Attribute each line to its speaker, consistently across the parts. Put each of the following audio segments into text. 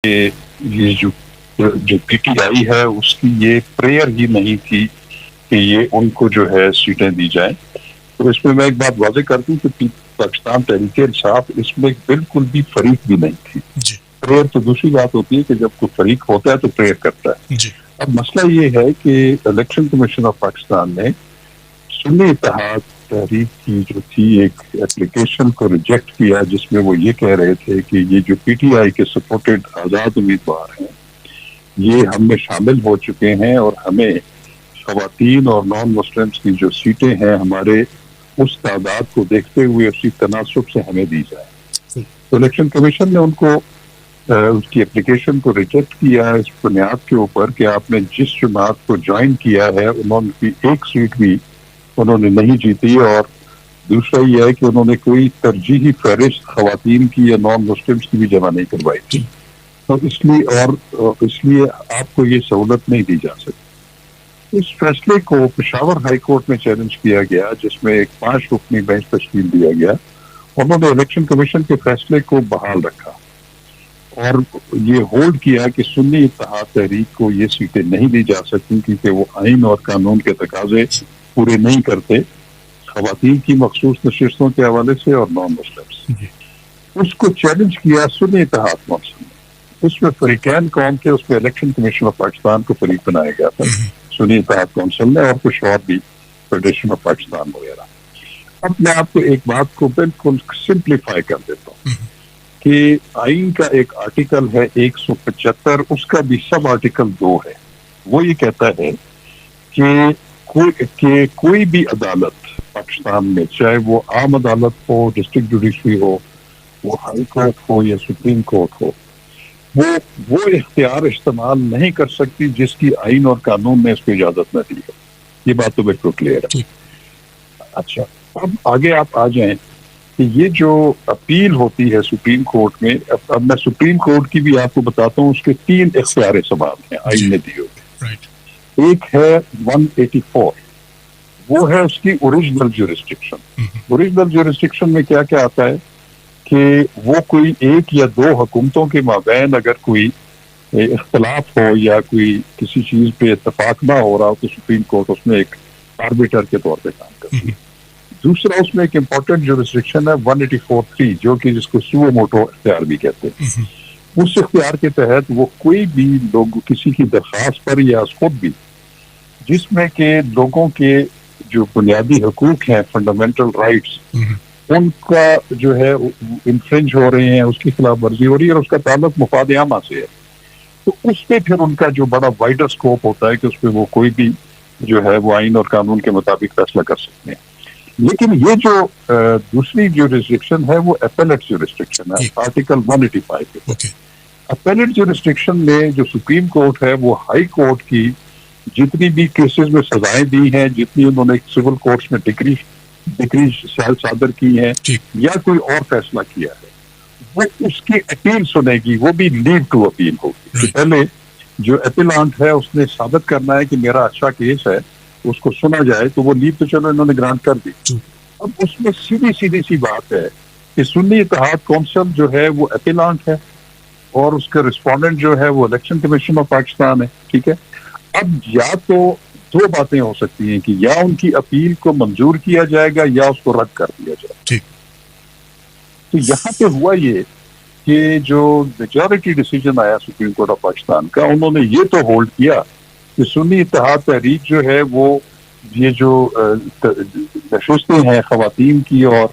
Speaker 1: کہ یہ جو پی ٹی آئی ہے اس کی یہ پریئر ہی نہیں تھی کہ یہ ان کو جو ہے سیٹیں دی جائیں. تو اس میں ایک بات واضح کر دوں کہ پاکستان تحریک انصاف اس میں بالکل بھی فریق بھی نہیں تھی. پریئر تو دوسری بات ہوتی ہے کہ جب کوئی فریق ہوتا ہے تو پریئر کرتا ہے. اب مسئلہ یہ ہے کہ الیکشن کمیشن آف پاکستان نے سنی اتحاد تحریک کی جو تھی ایک اپلیکیشن کو ریجیکٹ کیا جس میں وہ یہ کہہ رہے تھے کہ یہ جو پی ٹی آئی کے سپورٹڈ آزاد امیدوار ہیں یہ ہم میں شامل ہو چکے ہیں اور ہمیں خواتین اور نان مسلمس کی جو سیٹیں ہیں ہمارے اس تعداد کو دیکھتے ہوئے اسی تناسب سے ہمیں دی جائے. تو الیکشن کمیشن نے ان کو اس کی اپلیکیشن کو ریجیکٹ کیا اس بنیاد کے اوپر کہ آپ نے جس جماعت کو جوائن کیا ہے انہوں نے ایک سیٹ بھی انہوں نے نہیں جیتی اور دوسرا یہ ہے کہ انہوں نے کوئی ترجیحی فہرست خواتین کی یا نان مسلمس کی بھی جمع نہیں کروائی تھی. تو اس لیے آپ کو یہ سہولت نہیں دی جا سکتی. اس فیصلے کو پشاور ہائی کورٹ میں چیلنج کیا گیا جس میں ایک 5 رکنی بینچ تشکیل دیا گیا. انہوں نے الیکشن کمیشن کے فیصلے کو بحال رکھا اور یہ ہولڈ کیا کہ سنی اتحاد تحریک کو یہ سیٹیں نہیں دی جا سکتی کیونکہ وہ آئین اور قانون کے تقاضے پورے نہیں کرتے خواتین کی مخصوص نشستوں کے حوالے سے اور نان مسلمس. اس کو چیلنج کیا سنی اتحاد کونسل نے. اس میں فریقین قوم کے اس میں الیکشن کمیشن آف پاکستان کو فریق بنایا گیا تھا سنی اتحاد کونسل نے اور کچھ اور بھی فیڈریشن آف پاکستان وغیرہ. اب میں آپ کو ایک بات کو بالکل سمپلیفائی کر دیتا ہوں کہ آئین کا ایک آرٹیکل ہے 175 اس کا بھی سب آرٹیکل 2 ہے. وہ یہ کہتا ہے کہ کوئی بھی عدالت پاکستان میں چاہے وہ عام عدالت ہو ڈسٹرکٹ جوڈیشری ہو وہ ہائی کورٹ ہو یا سپریم کورٹ ہو وہ اختیار استعمال نہیں کر سکتی جس کی آئین اور قانون نے اس کو اجازت نہ دی ہے. یہ بات تو بالکل کلیئر ہے. اچھا اب آگے آپ آ جائیں کہ یہ جو اپیل ہوتی ہے سپریم کورٹ میں. اب میں سپریم کورٹ کی بھی آپ کو بتاتا ہوں اس کے 3 اختیار سماعت ہیں آئین نے دی ہوئی. ایک ہے 184 وہ ہے اس کی اوریجنل جورسڈکشن. اوریجنل جورسڈکشن میں کیا کیا آتا ہے کہ وہ کوئی 1 یا 2 حکومتوں کے مابین اگر کوئی اختلاف ہو یا کوئی کسی چیز پہ اتفاق نہ ہو رہا ہو تو سپریم کورٹ اس میں ایک آربیٹر کے طور پہ کام کرتی ہے. دوسرا اس میں ایک امپورٹنٹ جورسڈکشن ہے 184(3 جو کہ جس کو سو موٹو اختیار بھی کہتے ہیں. اس اختیار کے تحت وہ کوئی بھی لوگ کسی کی درخواست پر یا خود بھی جس میں کہ لوگوں کے جو بنیادی حقوق ہیں فنڈامنٹل رائٹس ان کا جو ہے انفرنج ہو رہے ہیں اس کی خلاف ورزی ہو رہی ہے اور اس کا تعلق مفاد عامہ سے ہے تو اس پہ پھر ان کا جو بڑا وائڈر اسکوپ ہوتا ہے کہ اس پہ وہ کوئی بھی جو ہے وہ آئین اور قانون کے مطابق فیصلہ کر سکتے ہیں. لیکن یہ جو دوسری جو ریسٹرکشن ہے وہ اپیلیٹ جو ریسٹرکشن ہے آرٹیکل 185 کے. اپیلیٹ جو ریسٹرکشن میں جو سپریم کورٹ ہے وہ ہائی کورٹ کی جتنی بھی کیسز میں سزائیں دی ہیں جتنی انہوں نے سول کورٹس میں ڈگری صادر کی ہیں یا کوئی اور فیصلہ کیا ہے وہ اس کی اپیل سنے گی. وہ بھی لیو ٹو اپیل ہوگی. پہلے جو اپیلانٹ ہے اس نے ثابت کرنا ہے کہ میرا اچھا کیس ہے اس کو سنا جائے تو وہ لیو تو چلو انہوں نے گرانٹ کر دی. اب اس میں سیدھی سی بات ہے کہ سنی اتحاد کونسل جو ہے وہ اپیلانٹ ہے اور اس کا رسپونڈنٹ جو ہے وہ الیکشن کمیشن آف پاکستان ہے. ٹھیک ہے. اب یا تو 2 باتیں ہو سکتی ہیں کہ یا ان کی اپیل کو منظور کیا جائے گا یا اس کو رد کر دیا جائے. تو یہاں پہ ہوا یہ کہ جو میجورٹی ڈیسیجن آیا سپریم کورٹ آف پاکستان کا انہوں نے یہ تو ہولڈ کیا کہ سنی اتحاد تحریک جو ہے وہ یہ جو نشستیں ہیں خواتین کی اور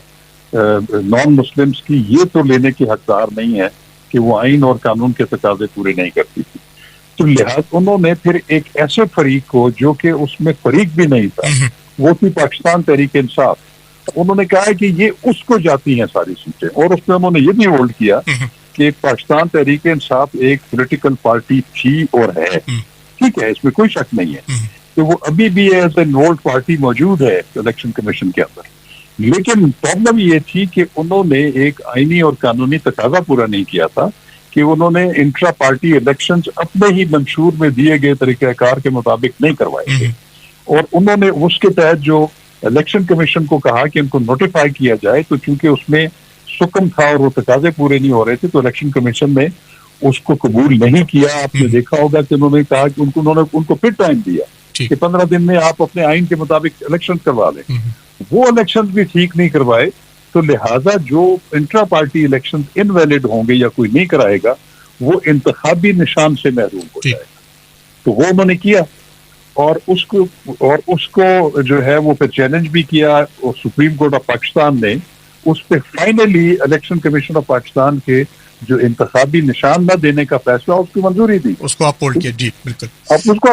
Speaker 1: نان مسلمس کی یہ تو لینے کے حقدار نہیں ہے کہ وہ آئین اور قانون کے تقاضے پورے نہیں کرتی تھی. تو لہٰذا انہوں نے پھر ایک ایسے فریق کو جو کہ اس میں فریق بھی نہیں تھا وہ تھی پاکستان تحریک انصاف. انہوں نے کہا ہے کہ یہ اس کو جاتی ہیں ساری سیٹیں اور اس میں انہوں نے یہ بھی ہولڈ کیا کہ پاکستان تحریک انصاف ایک پولیٹیکل پارٹی تھی اور ہے. ٹھیک ہے اس میں کوئی شک نہیں ہے کہ وہ ابھی بھی ایز اے انرولڈ پارٹی موجود ہے الیکشن کمیشن کے اندر. لیکن پرابلم یہ تھی کہ انہوں نے ایک آئینی اور قانونی تقاضا پورا نہیں کیا تھا کہ انہوں نے انٹرا پارٹی الیکشنز اپنے ہی منشور میں دیے گئے طریقہ کار کے مطابق نہیں کروائے تھے اور انہوں نے اس کے تحت جو الیکشن کمیشن کو کہا کہ ان کو نوٹیفائی کیا جائے تو چونکہ اس میں سکم تھا اور وہ تقاضے پورے نہیں ہو رہے تھے تو الیکشن کمیشن نے اس کو قبول نہیں کیا. آپ نے دیکھا ہوگا کہ انہوں نے کہا کہ ان کو پھر ٹائم دیا کہ 15 دن میں آپ اپنے آئین کے مطابق الیکشن کروا لیں. وہ الیکشن بھی ٹھیک نہیں کروائے, تو لہٰذا جو انٹرا پارٹی الیکشن انویلڈ ہوں گے یا کوئی نہیں کرائے گا وہ انتخابی نشان سے محروم ہو جائے گا. تو وہ انہوں نے کیا, اور اس کو جو ہے وہ پھر چیلنج بھی کیا, اور سپریم کورٹ آف پاکستان نے اس پہ finally election commission of Pakistan کے جو انتخابی نشان نہ دینے کا فیصلہ اس کی منظوری دی.
Speaker 2: اس کو اپہولڈ کیا. جی بالکل.
Speaker 1: اب اس کو